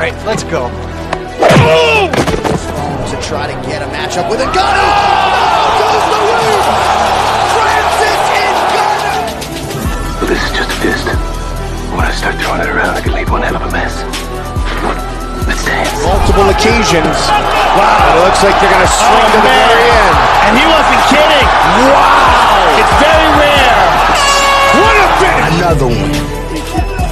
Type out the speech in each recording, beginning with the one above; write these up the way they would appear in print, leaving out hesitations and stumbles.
All right, let's go. Boom! To try to get a matchup with a gunner. Oh, goes the win! Francis in gunner! Well, this is just a fist. When I start throwing it around, I can leave one hell of a mess. Let's dance. Multiple occasions. Wow, it looks like they're going to swing to the very end. And he wasn't kidding. Wow! It's very rare. What a finish! Another one.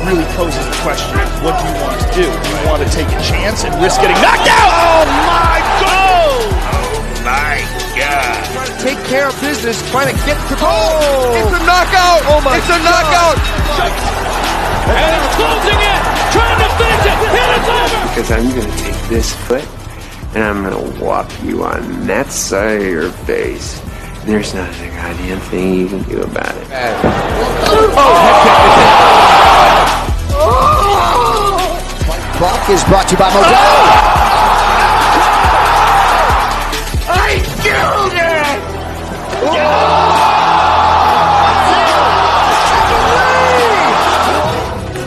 Really poses the question, what do you want to do? Do you want to take a chance and risk getting knocked out? Oh my God! Oh my God. Trying to take care of business, trying to get to goal. It's a knockout! Oh my It's a knockout! And it's closing in, trying to finish it, and it's over! Because I'm going to take this foot and I'm going to whop you on that side of your face. There's not a goddamn thing you can do about it. Brock is brought to you by Modelo. I killed it!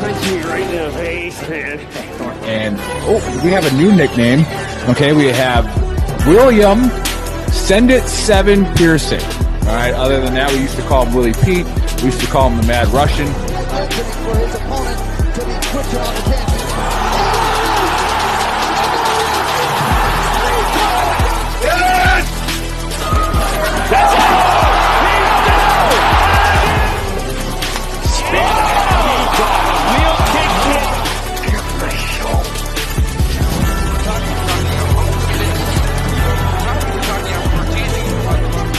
Punch me right in the face, man. And we have a new nickname. Okay, we have William Send It 7 Piercing. All right. Other than that, we used to call him Willie Pete. We used to call him the Mad Russian. For his opponent to be quicker on the pitch.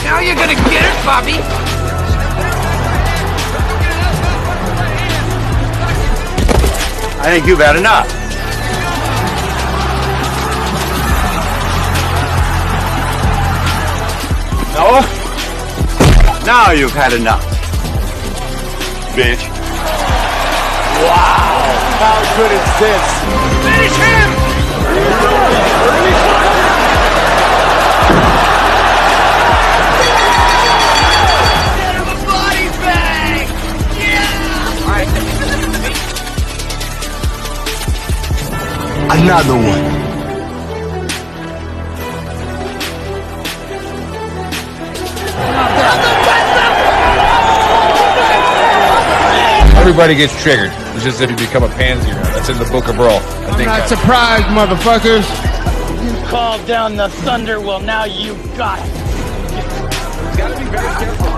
Now you're gonna get it, Bobby! I think you've had enough. No? Now you've had enough. Bitch. Wow! How good is this? Finish him! Get him a body bag! Yeah! Another one. Everybody gets triggered. It's just if you become a pansy or not. That's in the Book of Brawl. I think Not surprised, motherfuckers. You called down the thunder, well now you got it. gotta be very careful.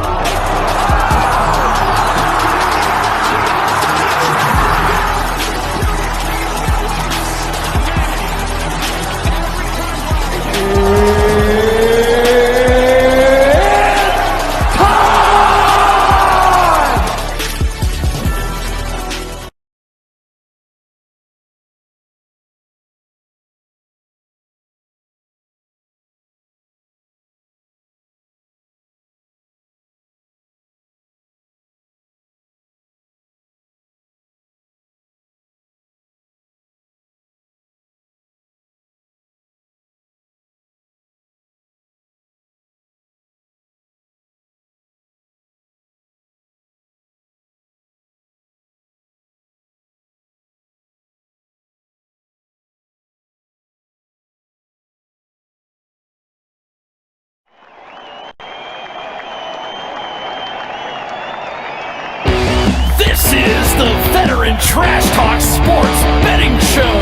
This is the Veteran Trash Talk Sports Betting Show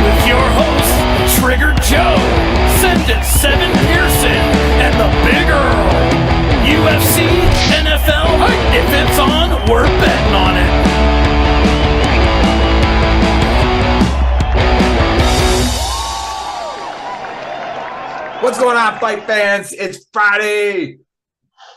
with your hosts, Trigger Joe, Send It 7 Pearson, and the Big Earl. UFC, NFL, if it's on, we're betting on it. What's going on, fight fans? It's Friday,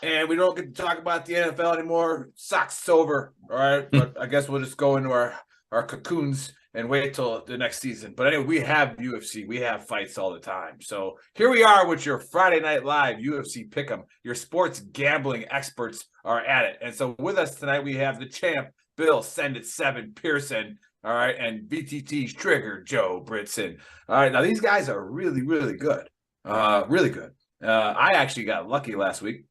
and we don't get to talk about the NFL anymore. Socks over, all right? But I guess we'll just go into our cocoons and wait till the next season. But anyway, we have UFC. We have fights all the time. So here we are with your Friday Night Live UFC Pick'em. Your sports gambling experts are at it. And so with us tonight, we have the champ, Bill Send It 7 Pearson, all right, and VTT's Trigger, Joe Britson. All right, now these guys are really, really good. Really good. I actually got lucky last week.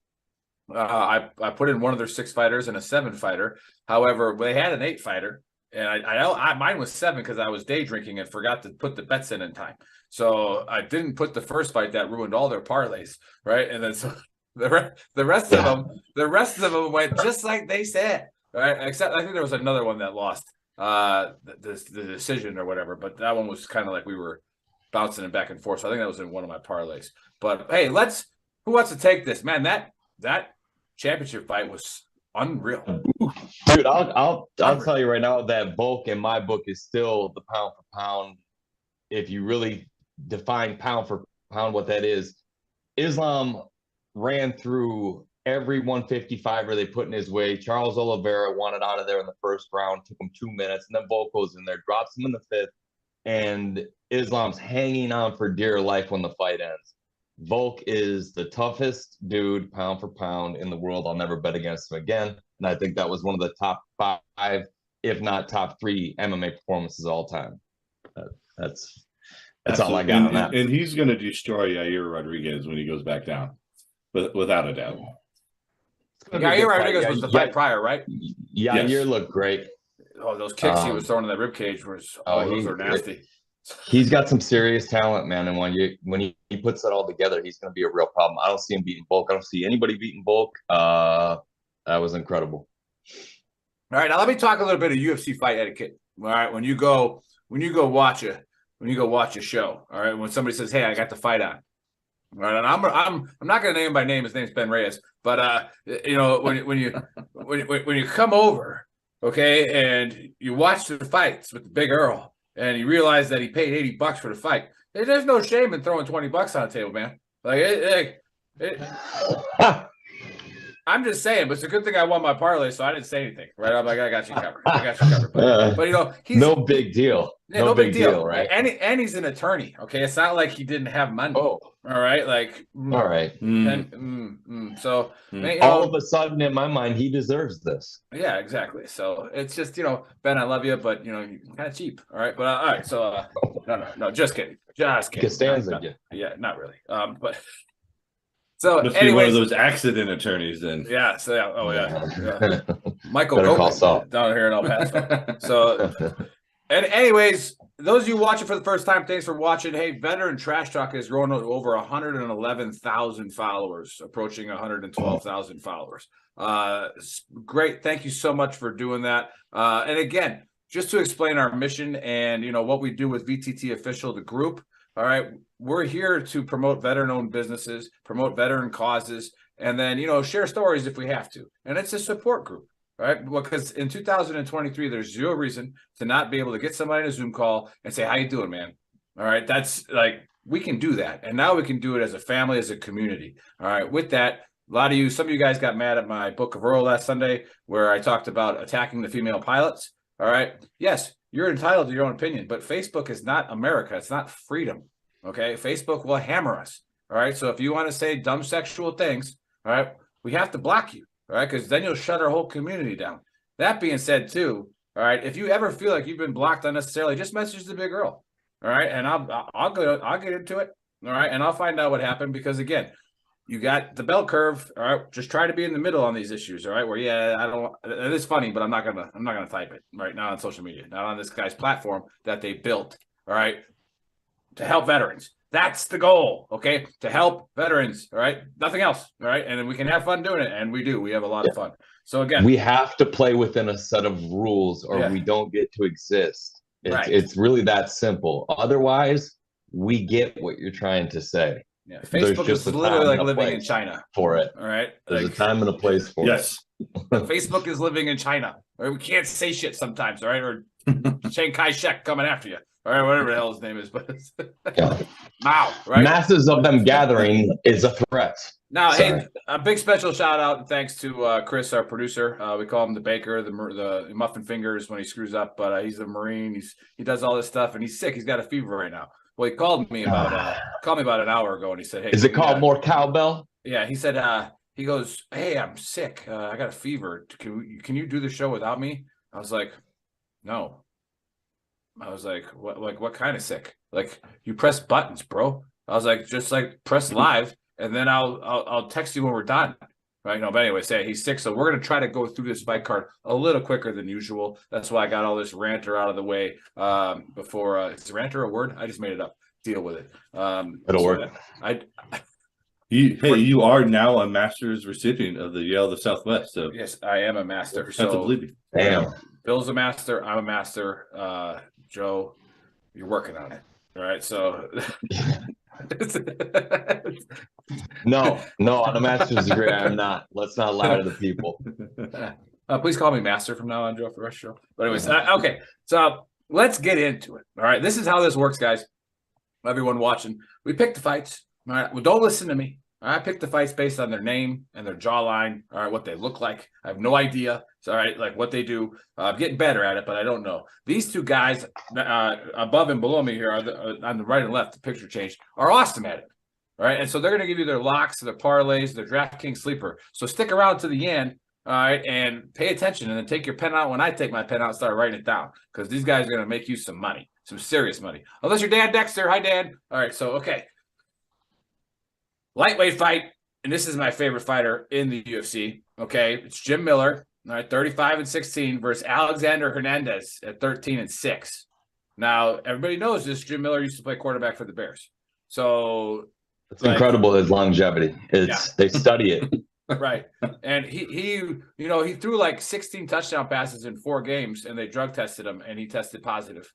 I put in one of their 6 fighters and a 7 fighter. However, they had an 8 fighter, and I mine was 7 because I was day drinking and forgot to put the bets in time. So I didn't put the first fight that ruined all their parlays, right? And then so the rest of them went just like they said, right? Except I think there was another one that lost the decision or whatever, but that one was kind of like we were bouncing it back and forth. So I think that was in one of my parlays. But hey, who wants to take this, man? That championship fight was unreal, dude. I'll tell you right now that Volk in my book is still the pound for pound. If you really define pound for pound, what that is, Islam ran through every 155er they put in his way. Charles Oliveira wanted out of there in the first round, took him 2 minutes, and then Volk goes in there, drops him in the 5th, and Islam's hanging on for dear life when the fight ends. Volk is the toughest dude, pound for pound, in the world. I'll never bet against him again. And I think that was one of the top 5, if not top 3 MMA performances of all time. That's all I got on that. And he's going to destroy Yair Rodriguez when he goes back down, without a doubt. Yair Rodriguez was the fight prior, right? Yair looked great. Oh, those kicks he was throwing in that ribcage those are nasty. He's got some serious talent, man. And when he puts that all together, he's going to be a real problem. I don't see him beating Volk. I don't see anybody beating Volk. That was incredible. All right, now let me talk a little bit of UFC fight etiquette. All right, when you go watch a show, all right, when somebody says, "Hey, I got the fight on," all right, and I'm not going to name him by name. His name's Ben Reyes, but when you come over, okay, and you watch the fights with the Big Earl, and you realize that he paid $80 for the fight, there's no shame in throwing $20 on the table, man. I'm just saying, but it's a good thing I won my parlay, so I didn't say anything, right? I'm like, I got you covered. But he's no big deal. Yeah, no big deal, right? And he's an attorney. Okay, it's not like he didn't have money. Oh, all right, like all right. So all of a sudden, in my mind, he deserves this. Yeah, exactly. So it's just Ben, I love you, but you're kind of cheap. All right, but all right. So no, just kidding, Costanza, yeah, not really. But. So, must be one of those accident attorneys, then. Yeah. So, yeah. Michael Goldman down here in El Paso. So, and anyways, those of you watching for the first time, thanks for watching. Hey, Veteran Trash Talk is growing to over 111,000 followers, approaching 112,000 followers. Great. Thank you so much for doing that. And again, just to explain our mission and what we do with VTT Official, the group. All right, we're here to promote veteran-owned businesses, promote veteran causes, and then, share stories if we have to. And it's a support group, right? Because in 2023, there's zero reason to not be able to get somebody in a Zoom call and say, how you doing, man? All right, that's we can do that. And now we can do it as a family, as a community. All right, with that, some of you guys got mad at my Book of Earl last Sunday where I talked about attacking the female pilots. All right, yes. You're entitled to your own opinion, but Facebook is not America. It's not freedom. Okay. Facebook will hammer us. All right. So if you want to say dumb sexual things, all right, we have to block you. All right. Because then you'll shut our whole community down. That being said, too, all right, if you ever feel like you've been blocked unnecessarily, just message the Big Earl. All right. And I'll get into it. All right. And I'll find out what happened because, again, you got the bell curve. All right. Just try to be in the middle on these issues. All right. Where, it is funny, but I'm not going to type it right now on social media, not on this guy's platform that they built. All right. To help veterans. That's the goal. Okay. To help veterans. All right. Nothing else. All right. And then we can have fun doing it. And we do. We have a lot of fun. So again, we have to play within a set of rules or we don't get to exist. It's really that simple. Otherwise, we get what you're trying to say. Yeah, Facebook is literally like living in China for it. All right, there's a time and a place for it. Facebook is living in China. Or we can't say shit sometimes. All right, or Chiang Kai-shek coming after you. All right, whatever the hell his name is, but now, right? Masses of them gathering is a threat. Now, hey, a big special shout out and thanks to Chris, our producer. We call him the baker, the muffin fingers when he screws up, but he's a Marine. He does all this stuff, and he's sick. He's got a fever right now. Well, he called me about an hour ago, and he said, "Hey, is it called more cowbell?" Yeah, he said, he goes, "Hey, I'm sick. I got a fever. Can you do the show without me?" I was like, "No." I was like, what kind of sick? Like, you press buttons, bro. I was like, just press live, and then I'll text you when we're done. Right? No, but anyway, say he's 6. So we're going to try to go through this fight card a little quicker than usual. That's why I got all this ranter out of the way before. Is ranter a word? I just made it up. Deal with it. It'll work. You are now a master's recipient of the Yale of the Southwest. So yes, I am a master. that's So a believe you. Damn. Bill's a master. I'm a master. Joe, you're working on it. All right. So No, on a master's degree, I'm not. Let's not lie to the people. Please call me master from now on, Joe, for the rest of the show. But anyways, okay. So let's get into it. All right. This is how this works, guys. Everyone watching, we pick the fights. All right. Well, don't listen to me. I pick the fights based on their name and their jawline. All right, what they look like. I have no idea. It's all right, like what they do. I'm getting better at it, but I don't know. These two guys above and below me here on the right and left, the picture changed, are awesome at it. All right, and so they're going to give you their locks, their parlays, their DraftKings sleeper. So stick around to the end, all right, and pay attention, and then take your pen out when I take my pen out and start writing it down, because these guys are going to make you some money, some serious money. Unless you're Dan Dexter. Hi, Dan. All right, so, okay. Lightweight fight, and this is my favorite fighter in the UFC, okay? It's Jim Miller, all right, 35-16 versus Alexander Hernandez at 13-6. Now, everybody knows this. Jim Miller used to play quarterback for the Bears. So it's incredible, his longevity. They study it. Right. And he threw like 16 touchdown passes in 4 games, and they drug tested him, and he tested positive.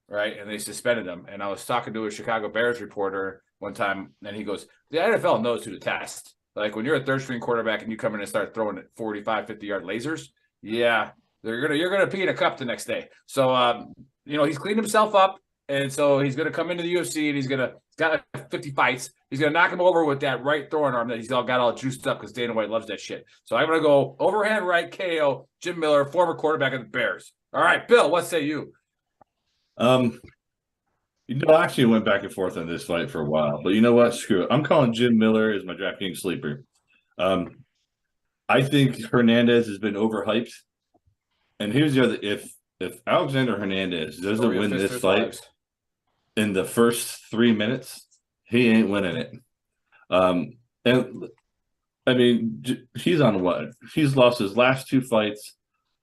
Right. And they suspended him. And I was talking to a Chicago Bears reporter one time, and he goes, the NFL knows who to test. Like when you're a third string quarterback and you come in and start throwing 45, 50-yard lasers, yeah, you're gonna pee in a cup the next day. So he's cleaned himself up, and so he's gonna come into the UFC, and he's got 50 fights. He's gonna knock him over with that right throwing arm that he's got all juiced up because Dana White loves that shit. So I'm gonna go overhand right KO Jim Miller, former quarterback of the Bears. All right, Bill, what say you? I actually went back and forth on this fight for a while, but you know what? Screw it. I'm calling Jim Miller as my DraftKings sleeper. I think Hernandez has been overhyped. And here's the other: if Alexander Hernandez doesn't win this fight in the first 3 minutes, he ain't winning it. And I mean, he's on what? He's lost his last 2 fights.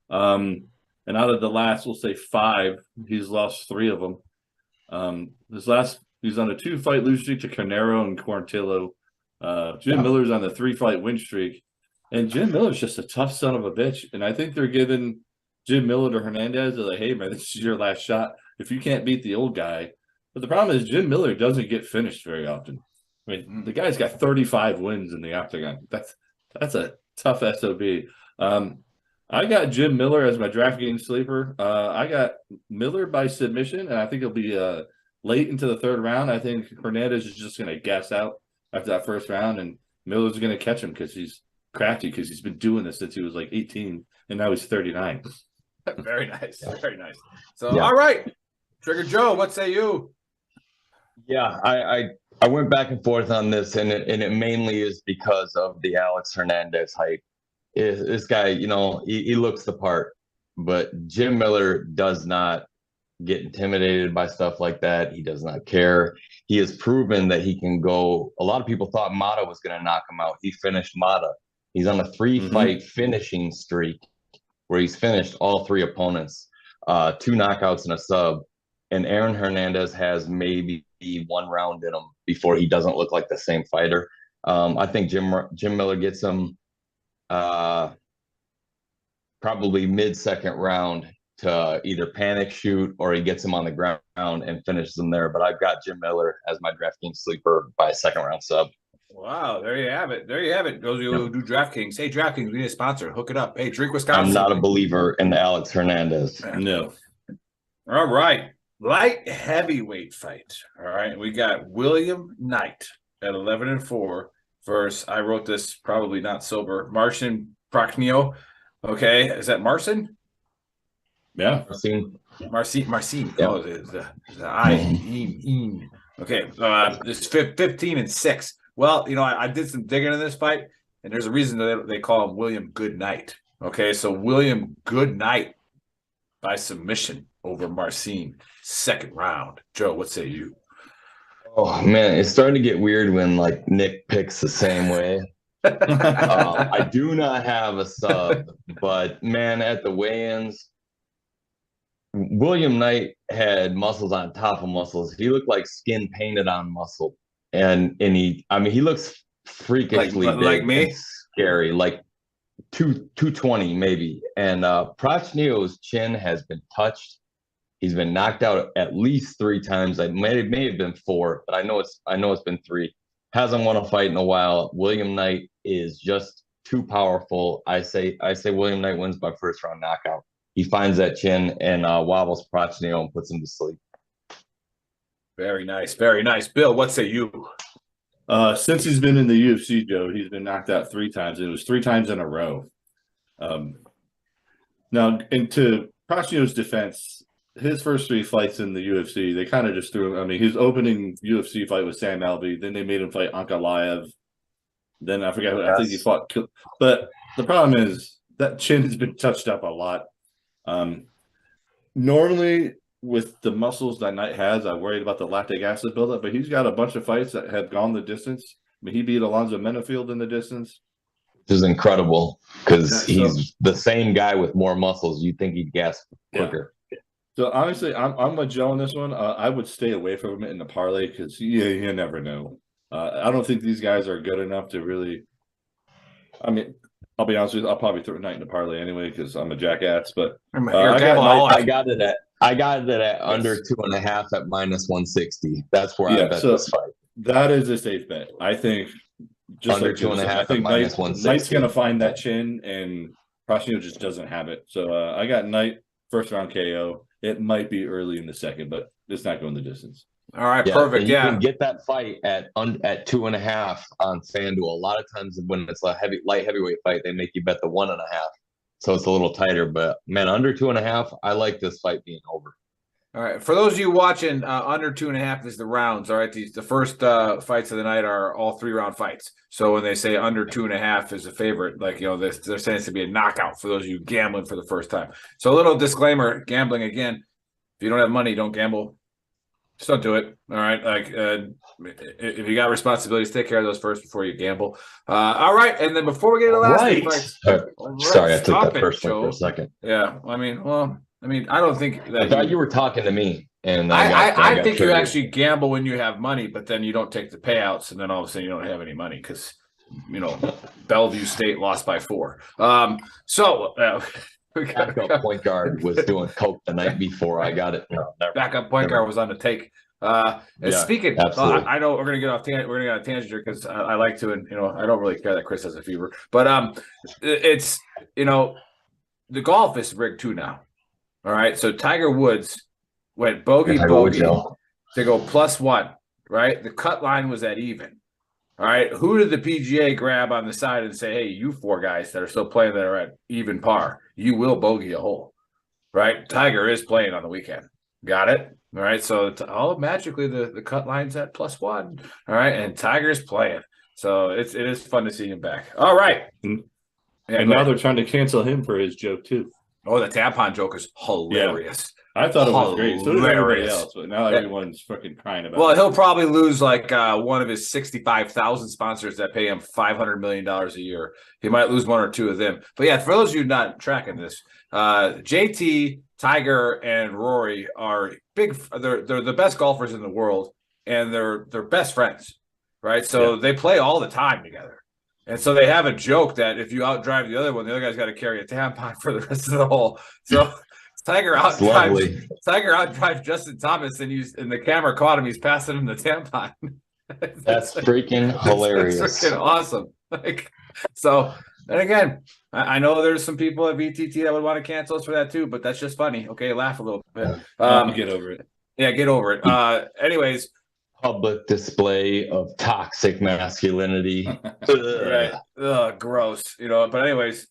And out of the last, we'll say 5, he's lost 3 of them. He's on a 2-fight lose streak to Carnero and Quarantillo. Jim Miller's on the 3-fight win streak. And Jim Miller's just a tough son of a bitch. And I think they're giving Jim Miller to Hernandez. They're like, hey, man, this is your last shot if you can't beat the old guy. But the problem is Jim Miller doesn't get finished very often. I mean, the guy's got 35 wins in the octagon. That's a tough SOB. I got Jim Miller as my DraftKings sleeper. I got Miller by submission, and I think it'll be late into the 3rd round. I think Hernandez is just going to gas out after that first round, and Miller's going to catch him because he's crafty, because he's been doing this since he was like 18, and now he's 39. Very nice. Very nice. So, All right. Trigger Joe, what say you? Yeah, I went back and forth on this, and it mainly is because of the Alex Hernandez hype. This guy, he looks the part, but Jim Miller does not get intimidated by stuff like that. He does not care. He has proven that he can go. A lot of people thought Mata was going to knock him out. He finished Mata. He's on a 3-fight finishing streak where he's finished all 3 opponents, 2 knockouts and a sub. And Aaron Hernandez has maybe 1 round in him before he doesn't look like the same fighter. I think Jim Miller gets him probably mid-second round to either panic shoot or he gets him on the ground and finishes him there. But I've got Jim Miller as my DraftKings sleeper by a 2nd round sub. Wow, there you have it. There you have it. Those of you who do DraftKings. Hey, DraftKings, we need a sponsor. Hook it up. Hey, drink Wisconsin. I'm not a believer in Alex Hernandez. No. All right. Light heavyweight fight. All right. We got William Knight at 11-4 versus, I wrote this probably not sober, Marcin Prachnio. Okay. Is that Marcin? Yeah. Marcin. Yeah. Oh, the I. Okay. This 15-6. Well, I did some digging in this fight, and there's a reason that they call him William Goodnight. Okay. So William Goodnight by submission over Marcin, 2nd round. Joe, what say you? Oh man, it's starting to get weird when Nick picks the same way. I do not have a sub, but man, at the weigh-ins, William Knight had muscles on top of muscles. He looked like skin painted on muscle, and he looks freakishly like big me? and scary, like 220 maybe. And Prochnio's chin has been touched. He's been knocked out at least 3 times. I may have been 4, but I know it's been 3. Hasn't won a fight in a while. William Knight is just too powerful. I say William Knight wins by first round knockout. He finds that chin and wobbles Prochnio and puts him to sleep. Very nice, very nice. Bill, what say you? Since he's been in the UFC, Joe, he's been knocked out 3 times. It was 3 times in a row. Now, into Prochnio's defense, his first 3 fights in the UFC, they kind of just threw him. I mean, his opening UFC fight was Sam Alvey. Then they made him fight Ankalaev. Then I forget. I think he fought. But the problem is that chin has been touched up a lot. Normally, with the muscles that Knight has, I'm worried about the lactic acid buildup. But he's got a bunch of fights that have gone the distance. I mean, he beat Alonzo Menafield in the distance. Which is incredible because he's the same guy with more muscles. You'd think he'd gas quicker. Yeah. So honestly, I'm with Joe on this one. I would stay away from it in the parlay because you never know. I don't think these guys are good enough to really. I mean, I'll be honest with you. I'll probably throw Knight in the parlay anyway because I'm a jackass. But I got it at under 2.5 at -160. That's where I bet this fight. That is a safe bet. I think just under like 2.5. I think Knight's going to find that chin, and Prochnio just doesn't have it. So I got Knight first round KO. It might be early in the second, but it's not going the distance. All right, perfect. You can get that fight at 2.5 on FanDuel. A lot of times when it's a light heavyweight fight, they make you bet the 1.5, so it's a little tighter. But man, under 2.5, I like this fight being over. All right, for those of you watching, under 2.5 is the rounds. All right, the first fights of the night are all 3-round fights. So when they say under 2.5 is a favorite, like they're saying it's to be a knockout for those of you gambling for the first time. So a little disclaimer: gambling again. If you don't have money, don't gamble. Just don't do it. All right, if you got responsibilities, take care of those first before you gamble. All right, and then before we get to the last fights, sorry, I took that personally for a second. Yeah, I don't think that. I thought you were talking to me, and I think you actually gamble when you have money, but then you don't take the payouts, and then all of a sudden you don't have any money because Bellevue State lost by 4. Backup point guard was doing coke the night before I got it. No, backup point guard was on the take. Speaking, I know we're gonna get off. We're gonna get on a tangent here because I like to, and I don't really care that Chris has a fever, but it's the golf is rigged too now. All right, so Tiger Woods went bogey to go +1. Right, the cut line was at even. All right, who did the PGA grab on the side and say, hey, you 4 guys that are still playing that are at even par, you will bogey a hole, right? Tiger is playing on the weekend. Got it? All right, so magically the cut line's at +1. All right, and Tiger's playing. So it is fun to see him back. All right. Yeah, and now they're trying to cancel him for his joke, too. Oh, the tampon joke is hilarious. I thought it was great. So did everybody else, but now everyone's fucking crying about it. Well, he'll probably lose like one of his 65,000 sponsors that pay him $500 million a year. He might lose 1 or 2 of them. But yeah, for those of you not tracking this, JT, Tiger, and Rory are big. They're the best golfers in the world, and they're best friends, right? So they play all the time together. And so they have a joke that if you outdrive the other one, the other guy's got to carry a tampon for the rest of the hole. So Tiger outdrives Justin Thomas, and the camera caught him. He's passing him the tampon. That's freaking hilarious. It's freaking awesome. And again, I know there's some people at VTT that would want to cancel us for that too, but that's just funny. Okay, laugh a little bit. Get over it. Yeah, get over it. Anyways. Public display of toxic masculinity. Right. Ugh, gross. But anyways,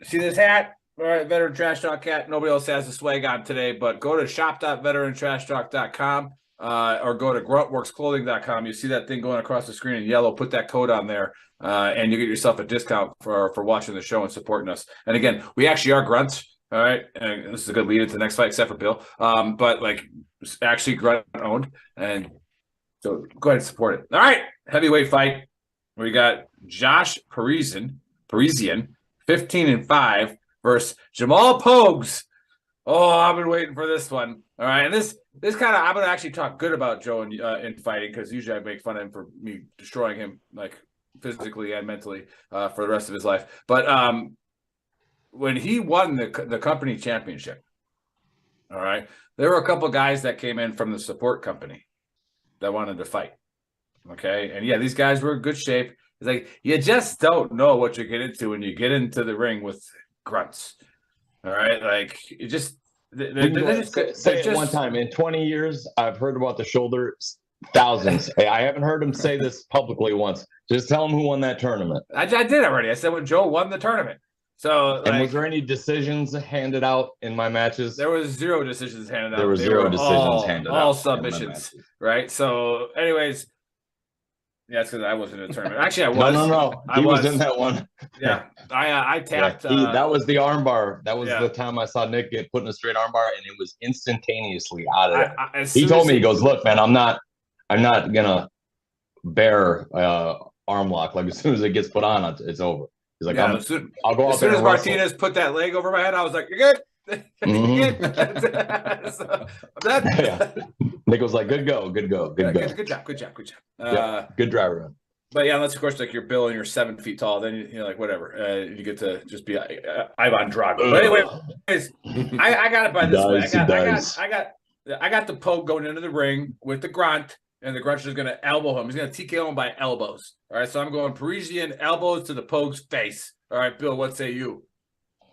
see this hat? All right, Veteran Trash Talk hat. Nobody else has the swag on today, but go to shop.veterantrashtalk.com or go to gruntworksclothing.com. You see that thing going across the screen in yellow. Put that code on there, and you get yourself a discount for watching the show and supporting us. And again, we actually are grunts. All right, and this is a good lead into the next fight, except for Bill. But actually grunt owned, and so go ahead and support it. All right, heavyweight fight. We got Josh Parisian, 15-5 versus Jamal Pogues. Oh, I've been waiting for this one. All right, and this kind of I'm gonna actually talk good about Joe in fighting, because usually I make fun of him for me destroying him like physically and mentally for the rest of his life. But when he won the company championship, all right, there were a couple guys that came in from the support company that wanted to fight. Okay, and yeah, these guys were in good shape. It's like you just don't know what you get into when you get into the ring with grunts. All right, like it just Say it one time. In 20 years, I've heard about the shoulders thousands. I haven't heard him say this publicly once. Just tell him who won that tournament. I did already. I said when Joe won the tournament. So, and was there any decisions handed out in my matches? There was 0 decisions handed out. There were 0 decisions handed out. All submissions, right? So, anyways, yeah, it's because I wasn't in the tournament. Actually, I was. No. He was in that one. Yeah, I tapped. Yeah, that was the armbar. That was the time I saw Nick get put in a straight armbar, and it was instantaneously out of there. He told me, he goes, "Look, man, I'm not gonna bear arm lock. Like as soon as it gets put on, it's over." He's like, I'll go as soon as Martinez put that leg over my head, I was like, "You're good." Nick was like, "Good go. Good job. Good driver run." But yeah, unless of course like you're Bill and you're 7 feet tall, then you know like whatever. You get to just be Ivan Drago. But anyways, I got it by this way. I got the Pogue going into the ring with the grunt, and the grunt is going to elbow him. He's going to TKO him by elbows. All right, so I'm going Parisian elbows to the Pogue's face. All right, Bill, what say you?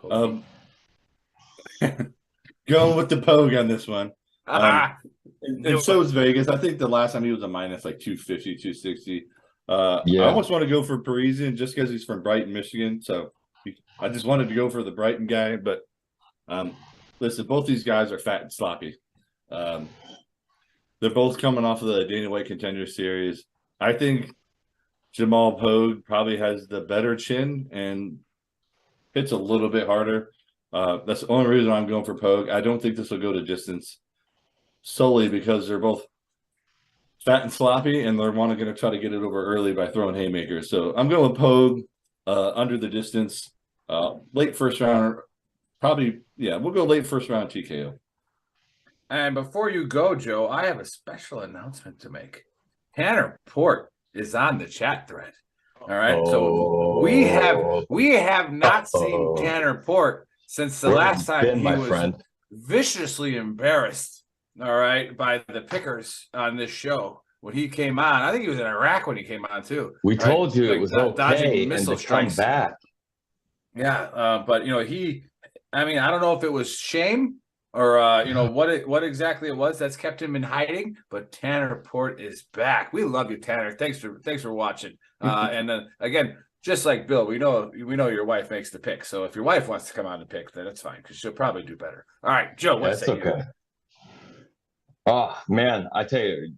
Going with the Pogue on this one. And so is Vegas. I think the last time he was a minus like 250, 260. I almost want to go for Parisian just because he's from Brighton, Michigan. So I just wanted to go for the Brighton guy. But listen, both these guys are fat and sloppy. They're both coming off of the Dana White Contender Series. I think Jamal Pogue probably has the better chin and hits a little bit harder. That's the only reason I'm going for Pogue. I don't think this will go to distance solely because they're both fat and sloppy, and they're going to try to get it over early by throwing haymakers. So I'm going with Pogue under the distance, late first round. Probably, yeah, we'll go late first round TKO. And before you go, Joe, I have a special announcement to make. Tanner Port is on the chat thread. All right, so we have not seen Tanner Port since the last time he was viciously embarrassed. All right, by the pickers on this show when he came on. I think he was in Iraq when he came on too. We told you it was okay and to come back. Yeah, but you know I don't know if it was shame or what exactly it was that's kept him in hiding. But Tanner Port is back. We love you, Tanner. Thanks for watching. And then again, just like Bill, we know your wife makes the pick. So if your wife wants to come on the pick, then that's fine because she'll probably do better. All right, Joe, what's that? Okay. Oh man, I tell you,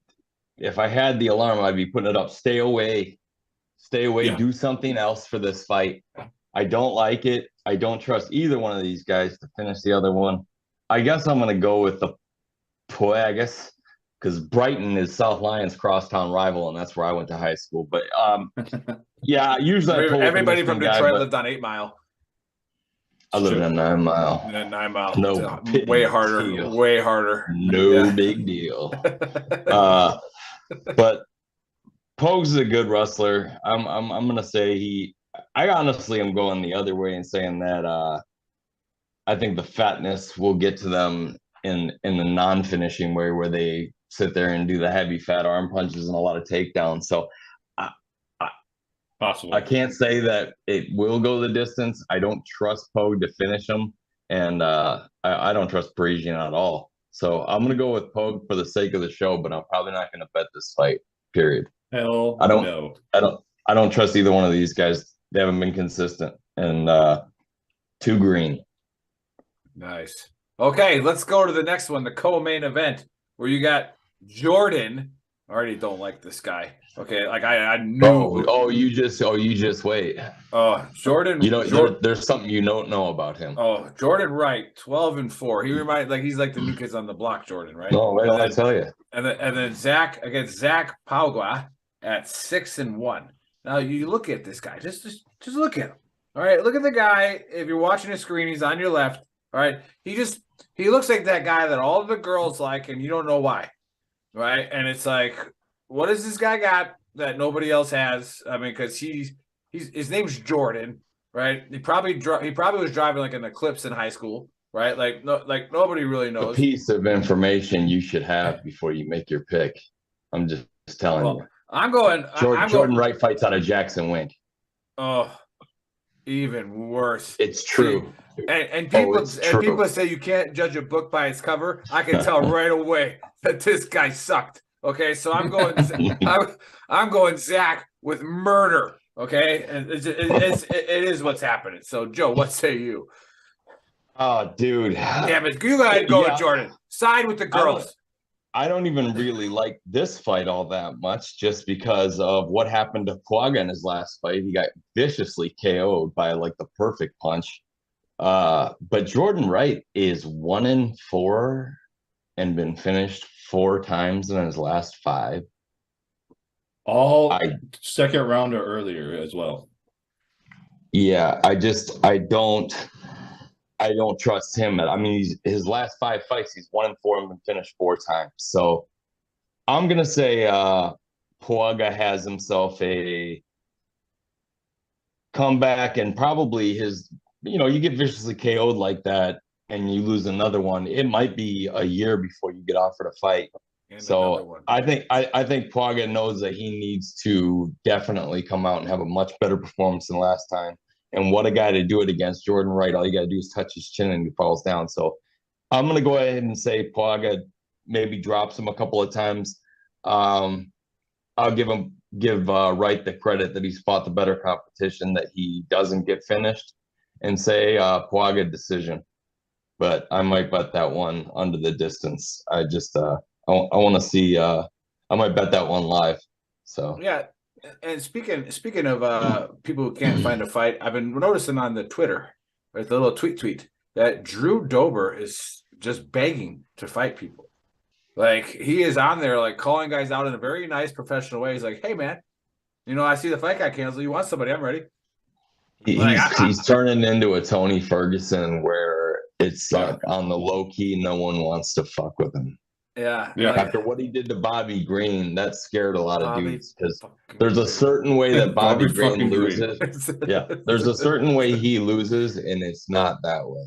if I had the alarm, I'd be putting it up. Stay away, yeah. Do something else for this fight. I don't like it. I don't trust either one of these guys to finish the other one. I guess I'm going to go with the Puegas because Brighton is South Lyons' crosstown rival, and that's where I went to high school. But yeah, usually everybody from Detroit lived on 8 Mile. I lived in 9 Mile. 9 Mile. No, way harder. Way harder. No big deal. But Pogues is a good wrestler. I'm gonna say I honestly am going the other way and saying that I think the fatness will get to them in the non-finishing way where they sit there and do the heavy fat arm punches and a lot of takedowns. So possible. I can't say that it will go the distance. I don't trust Pogue to finish him, and I don't trust Parisian at all. So I'm gonna go with Pogue for the sake of the show, but I'm probably not gonna bet this fight. Period. Hell, I don't know. I don't trust either one of these guys. They haven't been consistent, and too green. Nice. Okay, let's go to the next one, the co-main event, where you got Jordan. I already don't like this guy. Okay, like I knew. You just wait. Jordan. There's something you don't know about him. Oh, Jordan Wright, 12-4. He's like the new kids on the block, Jordan, right? No, wait, I tell you. And then Zach against Zach Paugua at 6-1. Now you look at this guy. Just look at him. All right, look at the guy. If you're watching his screen, he's on your left. All right, he looks like that guy that all the girls like, and you don't know why, right? And it's like, what does this guy got that nobody else has? I mean, because his name's Jordan, right? He probably was driving like an Eclipse in high school, right? Like nobody really knows. A piece of information you should have before you make your pick. I'm just telling you. I'm going. Jordan Wright fights out of Jackson Wink. Oh, even worse. It's true. And people say you can't judge a book by its cover. I can tell right away that this guy sucked. Okay, so I'm going. I'm going Zach with murder. Okay, and it is what's happening. So Joe, what say you? Oh, dude. Damn it, you gotta go with Jordan. Side with the girls. I don't even really like this fight all that much, just because of what happened to Quagga in his last fight. He got viciously KO'd by like the perfect punch. But Jordan Wright is 1-4 and been finished 4 times in his last 5. All second round or earlier as well. Yeah, I don't trust him. I mean, his last 5 fights, he's 1-4 and been finished 4 times. So I'm gonna say Quagga has himself a comeback, and probably you get viciously KO'd like that and you lose another one, it might be a year before you get offered a fight. So I think Quagga knows that he needs to definitely come out and have a much better performance than last time. And what a guy to do it against. Jordan Wright, all you got to do is touch his chin and he falls down. So I'm going to go ahead and say Quagga maybe drops him a couple of times. I'll give Wright the credit that he's fought the better competition, that he doesn't get finished, and say Quagga decision. But I might bet that one under the distance. I want to see. I might bet that one live. So yeah. And speaking of people who can't find a fight, I've been noticing on the Twitter, right, the little tweet that Drew Dober is just begging to fight people. Like, he is on there like calling guys out in a very nice professional way. He's like, "Hey man, I see the fight got canceled. You want somebody? I'm ready." He's turning into a Tony Ferguson, where it's on the low key, no one wants to fuck with him. Yeah. After what he did to Bobby Green, that scared a lot of dudes, because there's a certain way that Bobby Green loses. Yeah, there's a certain way he loses, and it's not that way.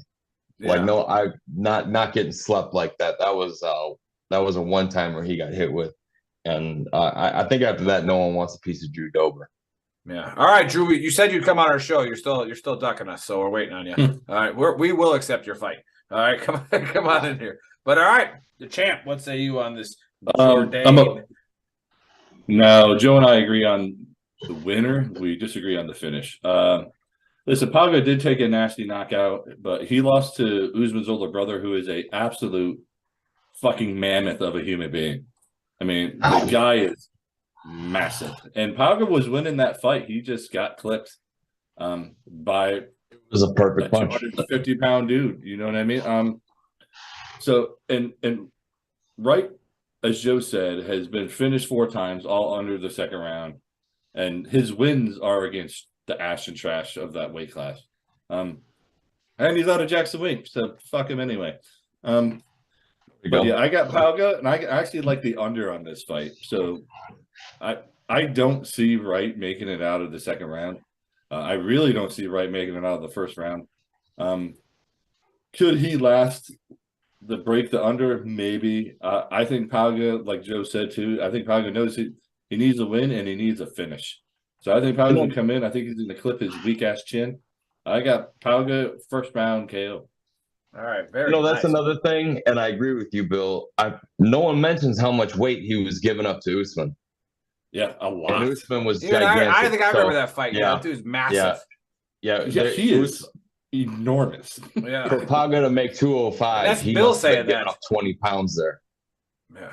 Yeah. Like, no, I not getting slept like that. That was a one-timer he got hit with, and I think after that, no one wants a piece of Drew Dober. Yeah. All right, Drew. You said you'd come on our show. You're still ducking us, so we're waiting on you. All right, we will accept your fight. All right, come on in here. But all right, the champ. What say you on this? No, Joe and I agree on the winner. We disagree on the finish. Listen, Quagga did take a nasty knockout, but he lost to Usman's older brother, who is a absolute fucking mammoth of a human being. I mean, the guy is massive, and Quagga was winning that fight. He just got clipped by it was a perfect punch. 250-pound dude. You know what I mean? So and Wright, as Joe said, has been finished 4 times, all under the second round, and his wins are against the ash and trash of that weight class. And he's out of Jackson Wink, so fuck him anyway. But yeah, I got Quagga, and I actually like the under on this fight. So I don't see Wright making it out of the second round. I really don't see Wright making it out of the first round. Could he last the break the under? Maybe. I think Quagga, like Joe said too, I think Quagga knows he needs a win and he needs a finish. So I think Quagga's going to come in. I think he's going to clip his weak-ass chin. I got Quagga first round KO. All right, very nice. That's another thing, and I agree with you, Bill. No one mentions how much weight he was giving up to Usman. Yeah, a lot. And Usman was gigantic. I think I remember that fight. Yeah, that dude's massive. Yeah, he is enormous. Yeah, for Quagga to make 205, that's Bill saying that. Up 20 pounds there. Yeah.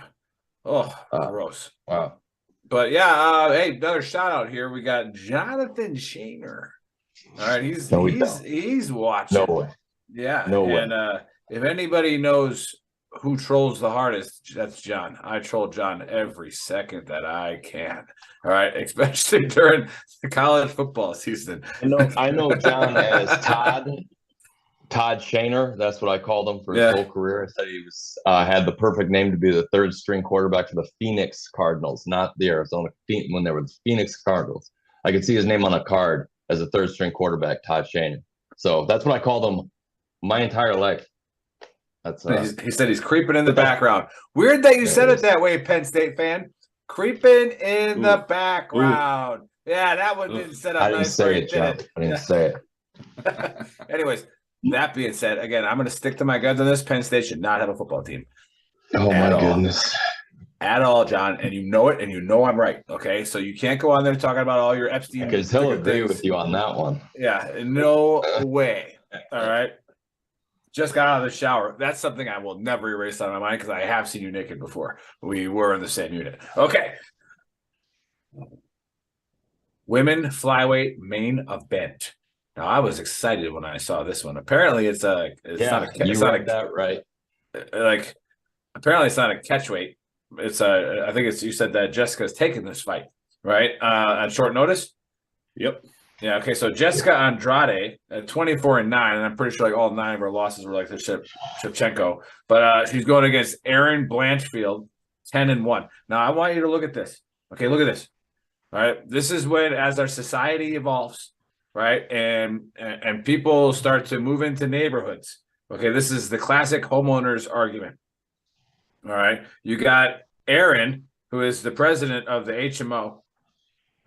Oh, gross. Wow. But yeah, hey, another shout out here. We got Jonathan Shaner. All right, he's watching. No way. Yeah. No way. And if anybody knows who trolls the hardest, that's John. I troll John every second that I can. All right, especially during the college football season. I know John as Todd Shaner. That's what I called him for his whole career. I said he was had the perfect name to be the third string quarterback for the Phoenix Cardinals, not the Arizona when they were the Phoenix Cardinals. I could see his name on a card as a third string quarterback, Todd Shaner. So that's what I called him my entire life. That's he said he's creeping in the background. Weird that you said it that way, Penn State fan. Creeping in the background. Ooh. Yeah, that one didn't set up I didn't say it, John. I didn't say it. Anyways, that being said, again, I'm going to stick to my guns on this. Penn State should not have a football team. Oh, my goodness. At all, John. And you know it, and you know I'm right. Okay, so you can't go on there talking about all your Epstein. Because he'll agree with you on that one. Yeah, no way. All right. Just got out of the shower. That's something I will never erase out of my mind because I have seen you naked before. We were in the same unit. Okay. Women flyweight main event. Now I was excited when I saw this one. Apparently it's not that right. Like apparently it's not a catch weight. It's I think it's you said that Jessica's taking this fight, right? On short notice. Yep. Yeah, okay, so Jessica Andrade at 24-9, and I'm pretty sure like all 9 of her losses were like the Shevchenko, but she's going against Erin Blanchfield, 10-1. Now I want you to look at this. Okay, look at this. All right, this is when as our society evolves, right, and people start to move into neighborhoods. Okay, this is the classic homeowners argument. All right, you got Erin, who is the president of the HMO.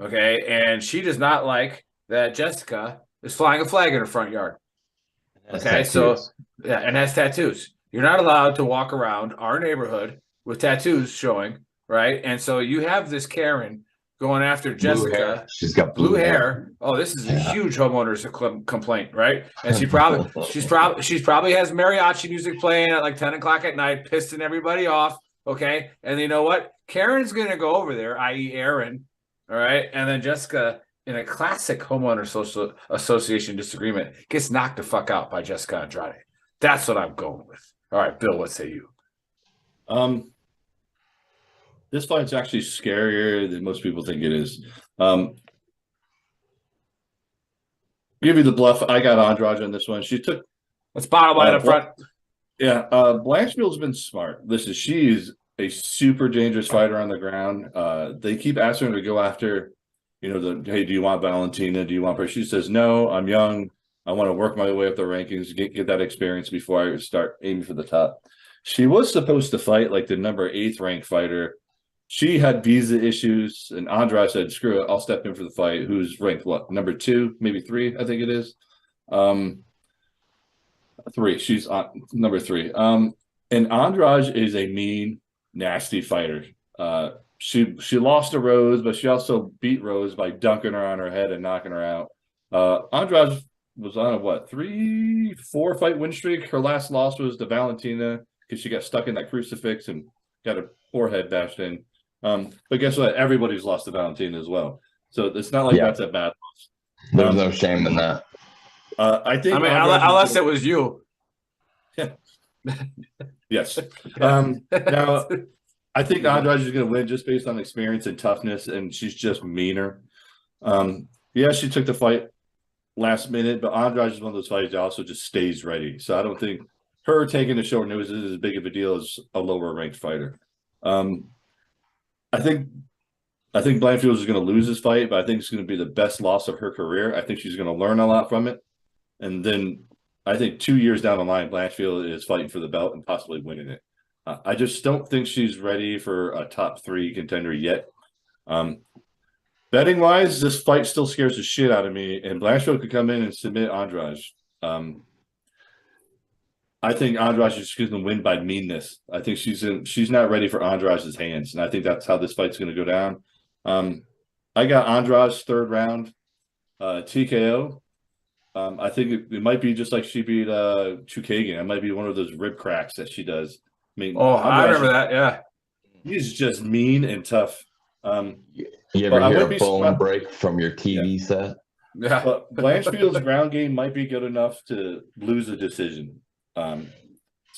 Okay, and she does not like that Jessica is flying a flag in her front yard. Okay, so yeah, and has tattoos. You're not allowed to walk around our neighborhood with tattoos showing, right? And so you have this Karen going after Jessica. She's got blue hair. Oh, this is a huge homeowners complaint, right? And she's probably has mariachi music playing at like 10 o'clock at night, pissing everybody off. Okay, and you know what? Karen's gonna go over there, i.e., Erin. All right, and then Jessica, in a classic homeowner social association disagreement, gets knocked the fuck out by Jessica Andrade. That's what I'm going with. All right, Bill, what say you? This fight's actually scarier than most people think it is. Give you the bluff. I got Andrade on this one. She took. Let's bottom line up front. Yeah, Blanchfield's been smart. Listen, she's a super dangerous fighter on the ground. They keep asking her to go after, hey, do you want Valentina? Do you want her? She says, no, I'm young. I want to work my way up the rankings, get that experience before I start aiming for the top. She was supposed to fight like the number 8th ranked fighter. She had visa issues, and Andrade said, screw it, I'll step in for the fight. Who's ranked what? Number 2, maybe 3, I think it is. 3. She's on number 3. And Andrade is a mean, nasty fighter. She lost to Rose, but she also beat Rose by dunking her on her head and knocking her out. Andrade was on a 3-4 fight win streak. Her last loss was to Valentina because she got stuck in that crucifix and got her forehead bashed in. But guess what? Everybody's lost to Valentina as well. So it's not like that's a bad loss. There's no shame in that. I think. I mean, unless it was you. Yeah. Yes. Now, I think Andrade is going to win just based on experience and toughness, and she's just meaner. Yeah, she took the fight last minute, but Andrade is one of those fighters that also just stays ready. So I don't think her taking the short notice is as big of a deal as a lower ranked fighter. I think Blanchfield is going to lose this fight, but I think it's going to be the best loss of her career. I think she's going to learn a lot from it. And then I think 2 years down the line, Blanchfield is fighting for the belt and possibly winning it. I just don't think she's ready for a top 3 contender yet. Betting wise, this fight still scares the shit out of me, and Blanchfield could come in and submit Andrade. I think Andrade is going to win by meanness. I think she's not ready for Andrade's hands, and I think that's how this fight's going to go down. I got Andrade's 3rd round TKO. I think it might be just like she beat Chukagian. It might be one of those rib cracks that she does. I mean, I remember that. Yeah, he's just mean and tough. You ever hear a bone break from your TV set? Yeah, but Blanchfield's ground game might be good enough to lose a decision.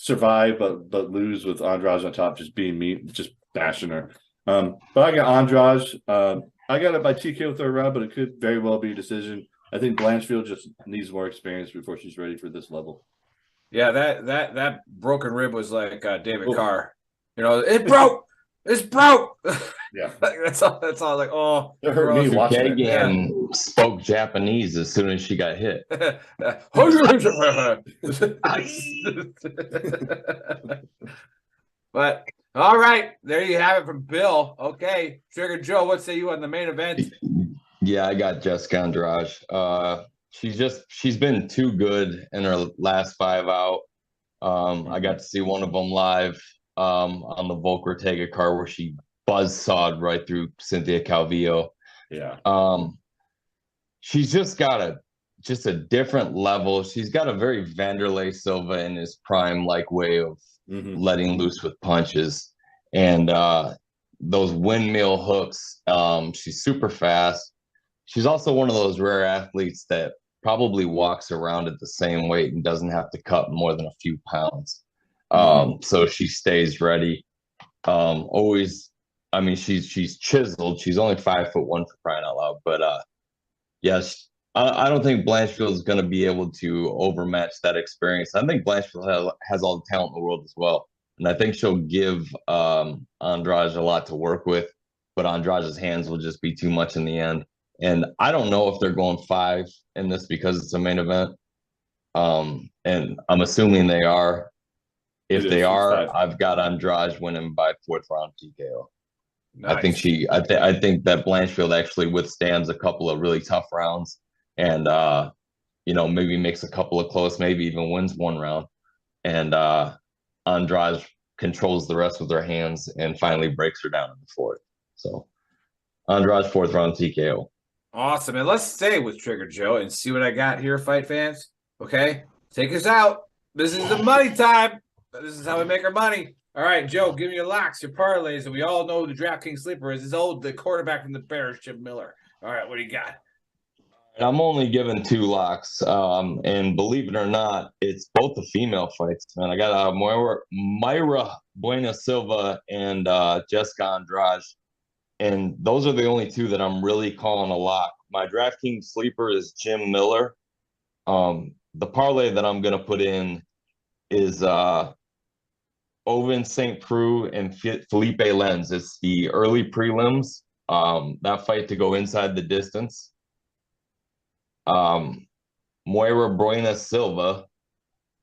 survive but lose with Andrade on top, just being mean, just bashing her. But I got Andrade. I got it by TKO third round, but it could very well be a decision. I think Blanchfield just needs more experience before she's ready for this level. Yeah, that broken rib was like David Carr. You know, it broke. It's broke. Yeah, that's all. That's all. Like, oh, it hurt me watching it. Kagan spoke Japanese as soon as she got hit. But all right, there you have it from Bill. Okay, Trigger Joe, what say you on the main event? Yeah, I got Jessica Andrade. She's been too good in her last 5 out. I got to see one of them live on the Volk Ortega card where she buzzsawed right through Cynthia Calvillo. Yeah. She's just got a different level. She's got a very Vanderlei Silva in his prime like way of letting loose with punches. And those windmill hooks, she's super fast. She's also one of those rare athletes that probably walks around at the same weight and doesn't have to cut more than a few pounds. So she stays ready. Always, I mean, she's chiseled. She's only 5'1" for crying out loud. But yes, I don't think Blanchfield is going to be able to overmatch that experience. I think Blanchfield has all the talent in the world as well. And I think she'll give Andrade a lot to work with, but Andrade's hands will just be too much in the end. And I don't know if they're going 5 in this because it's a main event. And I'm assuming they are. If they are, I've got Andrade winning by 4th round TKO. Nice. I think that Blanchfield actually withstands a couple of really tough rounds and maybe makes a couple of close, maybe even wins 1 round. And Andrade controls the rest with her hands and finally breaks her down in the 4th. So Andrade 4th round TKO. Awesome. And let's stay with Trigger Joe and see what I got here, fight fans. Okay, take us out. This is the money time. This is how we make our money. All right, Joe, give me your locks, your parlays, and we all know the DraftKings sleeper is the quarterback from the Bears, Jim Miller. All right, what do you got? I'm only giving 2 locks, and believe it or not, it's both the female fights, man. I got Mayra Buena Silva and Jessica Andrade, and those are the only 2 that I'm really calling a lock. My DraftKings sleeper is Jim Miller. The parlay that I'm going to put in is Ovince St. Preux and Felipe Lenz. It's the early prelims, that fight to go inside the distance. Moira Buena Silva,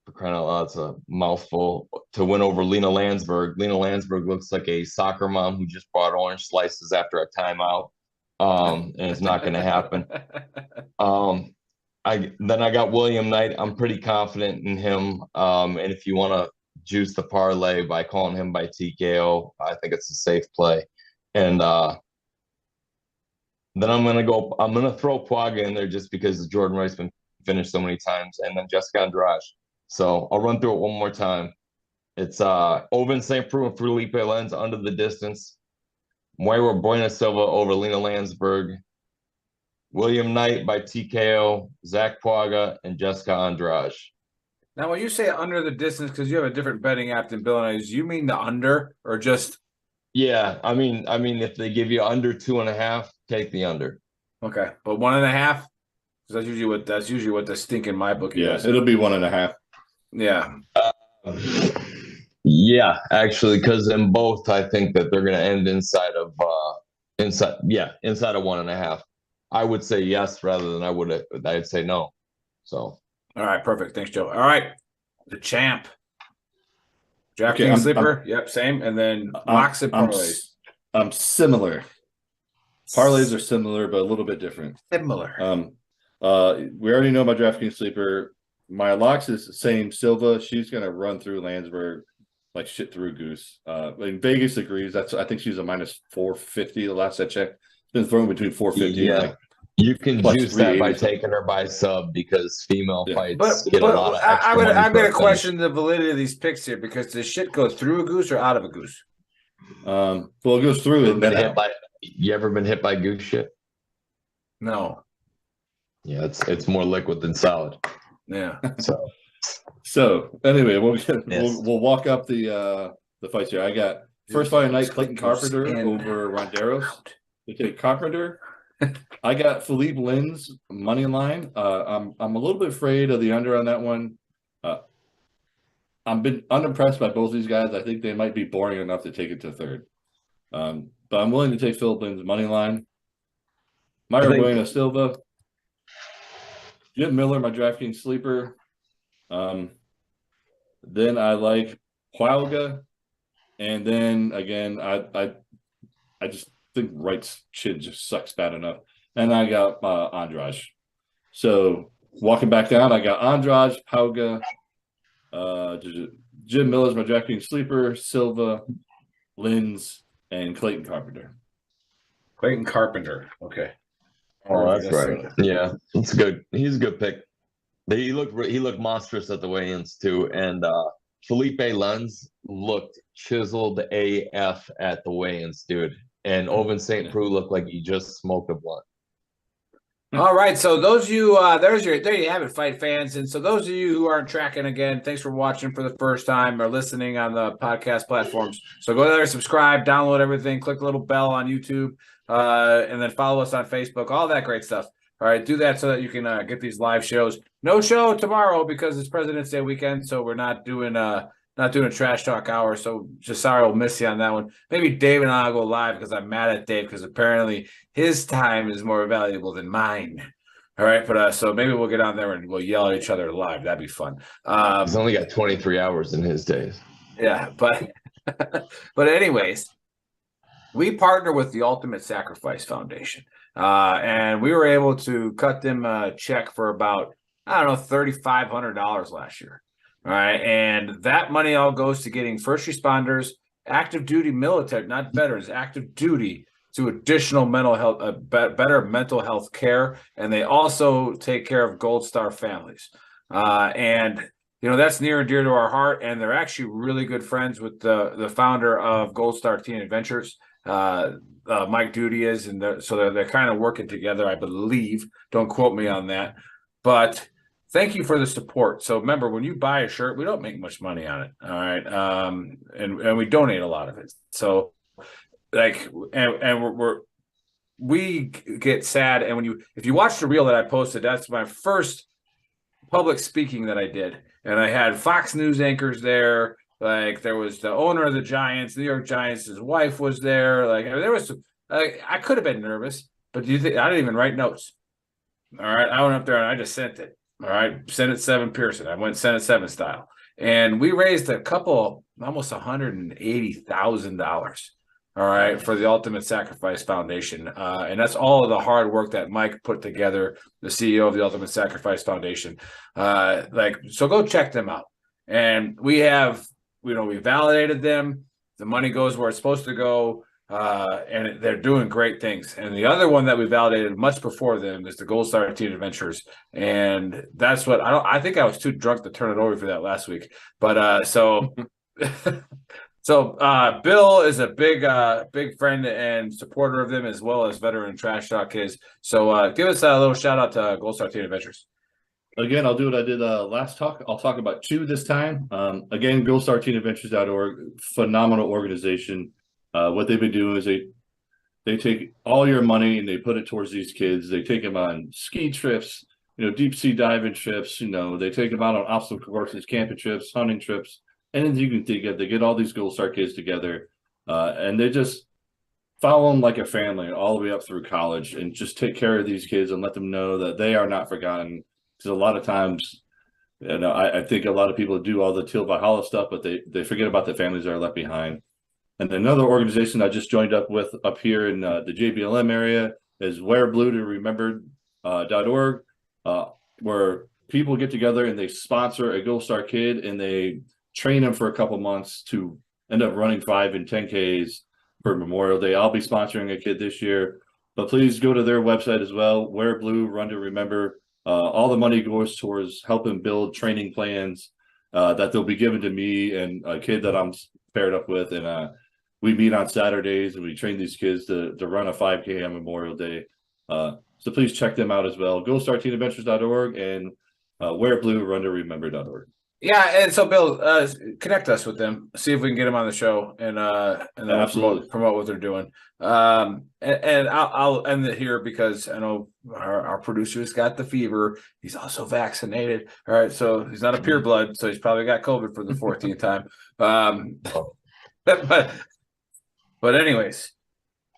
for crying out loud, it's a mouthful, to win over Lena Landsberg. Lena Landsberg looks like a soccer mom who just bought orange slices after a timeout, and it's not going to happen. I got William Knight. I'm pretty confident in him. And if you want to juice the parlay by calling him by TKO, I think it's a safe play. And then I'm going to throw Puaga in there just because Jordan Wright's been finished so many times, and then Jessica Andrade. So I'll run through it one more time. It's Ovince St. Preux and Felipe Lenz under the distance. Moira Buena Silva over Lena Landsberg. William Knight by TKO, Zach Puaga, and Jessica Andrade. Now, when you say under the distance, because you have a different betting app than Bill and I, do you mean the under or just? Yeah, I mean, if they give you under 2.5, take the under. Okay, but 1.5. That's usually what the stinking my bookie does. Yeah, it'll be 1.5. Yeah. Yeah, actually, because in both, I think that they're going to end inside of 1.5. I would say yes rather than I'd say no. So. All right, perfect. Thanks, Joe. All right, the champ. DraftKings sleeper. Yep, same. And then locks and parlays. I'm similar. Parlays are similar, but a little bit different. Similar. We already know my DraftKings sleeper. My locks is the same. Silva, she's gonna run through Landsberg like shit through Goose. Vegas agrees. I think she's a -450 the last I checked. It's been thrown between 450. Yeah. And you can juice that by taking her by sub because female fights get a lot of extra money. I'm going to question the validity of these picks here because does shit go through a goose or out of a goose? Well, it goes through it. You ever been hit by goose shit? No. Yeah, it's more liquid than solid. Yeah. So So anyway, we'll walk up the fights here. I got first fight of the night, Clayton Carpenter over Ronderos. We take Carpenter. I got Philippe Lin's money line. I'm a little bit afraid of the under on that one. I've been unimpressed by both these guys. I think they might be boring enough to take it to third. But I'm willing to take Philippe Lin's money line. Mario Bueno Silva. Jim Miller, my DraftKings sleeper. Then I like Hualga. And then again, I just think Wright's chin just sucks bad enough. And I got Andrade. So walking back down, I got Andrade, Hualga, Jim Miller's my DraftKings sleeper, Silva, Linz, and Clayton Carpenter. Clayton Carpenter. Okay. Oh, that's right. Yeah, it's good. He's a good pick. He looked monstrous at the weigh-ins too, and Felipe Lenz looked chiseled AF at the weigh-ins, dude. And Oven St. Preux looked like he just smoked a blunt. All right, so those of you, there you have it, fight fans. And so those of you who aren't tracking, again, thanks for watching for the first time or listening on the podcast platforms. So go there, subscribe, download everything, click the little bell on YouTube, and then follow us on Facebook, all that great stuff. All right, do that so that you can get these live shows. No show tomorrow because it's President's Day weekend, so we're not doing a trash talk hour. So Jasiah will miss you on that one. Maybe Dave and I'll go live because I'm mad at Dave because apparently his time is more valuable than mine. All right, but so maybe we'll get on there and we'll yell at each other live. That'd be fun. He's only got 23 hours in his days. Yeah, but anyways, we partner with the Ultimate Sacrifice Foundation, and we were able to cut them a check for about, I don't know, $3,500 last year. All right, and that money all goes to getting first responders, active duty military, not veterans, active duty, to additional mental health, better mental health care, and they also take care of Gold Star families. And you know that's near and dear to our heart. And they're actually really good friends with the founder of Gold Star Teen Adventures, Mike Duty is, and so they're kind of working together, I believe. Don't quote me on that, but thank you for the support. So remember, when you buy a shirt, we don't make much money on it. All right. And we donate a lot of it. So like, and we get sad. And if you watch the reel that I posted, that's my first public speaking that I did. And I had Fox News anchors there. Like there was the owner of the Giants, New York Giants, his wife was there. Like there was, I could have been nervous, but do you think I didn't even write notes? All right. I went up there and I just sent it. All right, Senate 7 Pearson. I went Senate 7 style. And we raised almost $180,000, all right, for the Ultimate Sacrifice Foundation. And that's all of the hard work that Mike put together, the CEO of the Ultimate Sacrifice Foundation. So go check them out. And we validated them. The money goes where it's supposed to go. And they're doing great things. And the other one that we validated much before them is the Gold Star Teen Adventures. And that's what I think I was too drunk to turn it over for that last week. But so Bill is a big friend and supporter of them, as well as veteran Trash Talk is. So give us a little shout out to Gold Star Teen Adventures. Again, I'll do what I did last talk. I'll talk about two this time. Again, goldstarteenadventures.org, phenomenal organization. What they've been doing is they take all your money and they put it towards these kids. They take them on ski trips, deep sea diving trips. They take them out on obstacle courses, camping trips, hunting trips, anything you can think of. They get all these Gold Star kids together, and they just follow them like a family all the way up through college, and just take care of these kids and let them know that they are not forgotten. Because a lot of times, I think a lot of people do all the Teal Valhalla stuff, but they forget about the families that are left behind. And another organization I just joined up with up here in the JBLM area is wearbluetoremembered.org, where people get together and they sponsor a Gold Star kid and they train them for a couple months to end up running 5 and 10Ks for Memorial Day. I'll be sponsoring a kid this year, but please go to their website as well, Wear Blue, Run to Remember. All the money goes towards helping build training plans that they'll be given to me and a kid that I'm paired up with. And we meet on Saturdays and we train these kids to run a 5K on Memorial Day. So please check them out as well. GoStarTeenAdventures.org and Wear Blue, Run to Remember.org. Yeah, and so Bill, connect us with them. See if we can get them on the show and then Absolutely. promote what they're doing. And I'll end it here because I know our producer's got the fever. He's also vaccinated. All right, so he's not a pure blood, so he's probably got COVID for the 14th time. But anyways,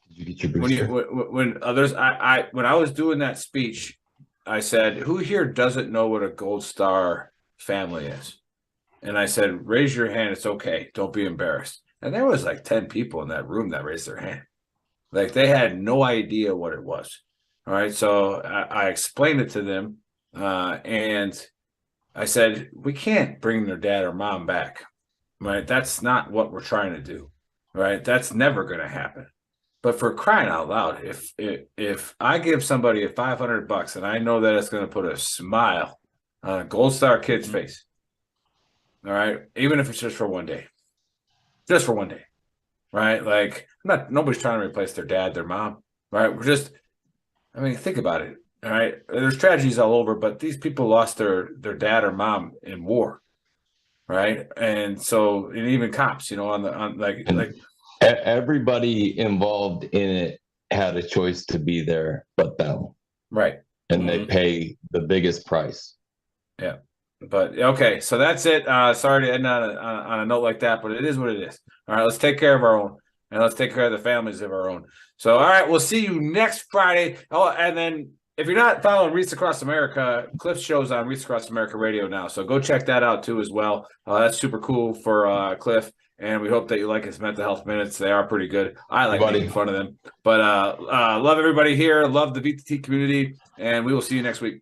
Did you get your booster? when others, when I was doing that speech, I said, "Who here doesn't know what a Gold Star family is?" And I said, "Raise your hand. It's okay. Don't be embarrassed." And there was like 10 people in that room that raised their hand. Like they had no idea what it was. All right. So I explained it to them. And I said, we can't bring their dad or mom back. Right. That's not what we're trying to do. Right. That's never going to happen. But for crying out loud, if I give somebody $500 and I know that it's going to put a smile on a Gold Star kid's face, all right, even if it's just for one day, right? Like nobody's trying to replace their dad, their mom, right? Think about it, all right? There's tragedies all over, but these people lost their dad or mom in war, right? And even cops, Everybody involved in it had a choice to be there but them. Right. And they pay the biggest price. Yeah. But okay, so that's it. Sorry to end on a note like that, but it is what it is. All right, let's take care of our own, and let's take care of the families of our own. So, all right, we'll see you next Friday. Oh, and then if you're not following Reach Across America, Cliff's show's on Reach Across America Radio now, so go check that out too as well. That's super cool for Cliff, and we hope that you like his mental health minutes. They are pretty good. I like making fun of them, but love everybody here. Love the VTT community, and we will see you next week.